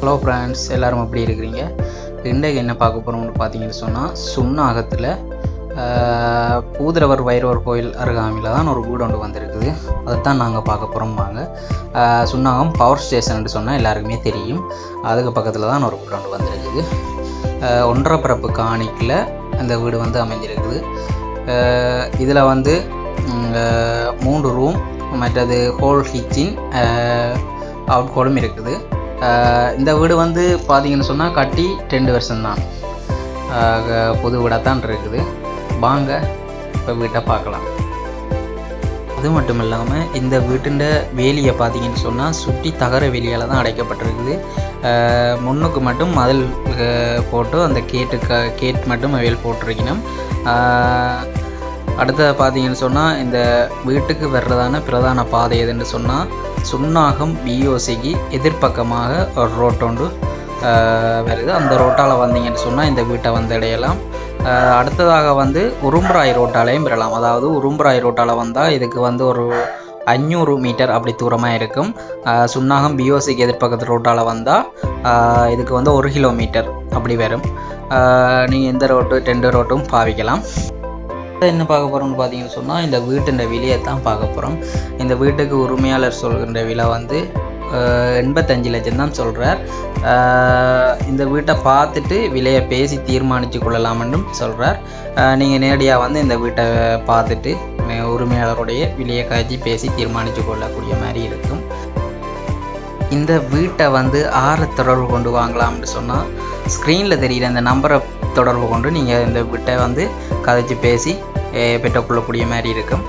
Hello friends, எல்லோரும் எப்படி இருக்கிறீங்க? இன்றைக்கு என்ன பார்க்க போகிறோம்னு பார்த்தீங்கன்னு சொன்னால், சுன்னாகத்தில் பூதரவர் வைரவர் கோயில் அருகாமையில் தான் ஒரு வீடு ஒன்று வந்திருக்குது. அதைத்தான் நாங்கள் பார்க்க போகிறோம். வாங்க. சுன்னாகம் பவர் ஸ்டேஷன் சொன்னால் எல்லாருக்குமே தெரியும். அதுக்கு பக்கத்தில் தான் ஒரு வீடு ஒன்று வந்திருக்குது. ஒன்றரை பரப்பு காணிக்கில் அந்த வீடு வந்து அமைஞ்சிருக்குது. இதில் வந்து 3 ரூம், மற்றது ஹோல் கிச்சன், அவுட் ஹோலும் இருக்குது. இந்த வீடு வந்து பார்த்தீங்கன்னு சொன்னால் கட்டி 2 வருஷம்தான். புது வீடாக தான் இருக்குது. வாங்க இப்போ வீட்டை பார்க்கலாம். அது மட்டும் இல்லாமல் இந்த வீட்டின் வேலியை பார்த்தீங்கன்னு சொன்னால் சுற்றி தகர வேலியால் தான் அடைக்கப்பட்டிருக்குது. முன்னுக்கு மட்டும் மதில் போட்டு அந்த கேட் மட்டும் வேல் போட்டிருக்கணும். அடுத்தது பார்த்தீங்கன்னு சொன்னால் இந்த வீட்டுக்கு வர்றதான பிரதான பாதை எதுன்னு சொன்னால், சுன்னாகம் பிஓசிக்கு எதிர்பக்கமாக ஒரு ரோட் ஒன்று வருது. அந்த ரோட்டால் வந்தீங்கன்னு சொன்னால் இந்த வீட்டை வந்து அடையலாம். அடுத்ததாக வந்து உரும்புராய் ரோட்டாலையும் பெறலாம். அதாவது உரும்புராய் ரோட்டால் வந்தால் இதுக்கு வந்து ஒரு 500 மீட்டர் அப்படி தூரமாக இருக்கும். சுன்னாகம் பிஓசிக்கு எதிர்பக்கத்து ரோட்டால் வந்தால் இதுக்கு வந்து 1 கிலோமீட்டர் அப்படி வரும். நீங்கள் எந்த ரோட்டு 2 ரோட்டும் பாவிக்கலாம். என்ன பார்க்க போகிறோம்னு பார்த்தீங்கன்னு சொன்னால், இந்த வீட்டின் விலையை தான் பார்க்க போகிறோம். இந்த வீட்டுக்கு உரிமையாளர் சொல்கின்ற விலை வந்து 85 லட்சம் தான் சொல்கிறார். இந்த வீட்டை பார்த்துட்டு விலையை பேசி தீர்மானித்து கொள்ளலாம்னும் சொல்கிறார். நீங்கள் நேரடியாக வந்து இந்த வீட்டை பார்த்துட்டு உரிமையாளருடைய விலையை காய்ச்சி பேசி தீர்மானித்து கொள்ளக்கூடிய மாதிரி இருக்கும். இந்த வீட்டை வந்து தொடர்பு கொண்டு வாங்கலாம்னு சொன்னால், ஸ்க்ரீனில் தெரிகிற இந்த நம்பரை தொடர்பு கொண்டு நீங்கள் இந்த வீட்டை வந்து கதைச்சி பேசி பெற்றுக்கொள்ளக்கூடிய மாதிரி இருக்கும்.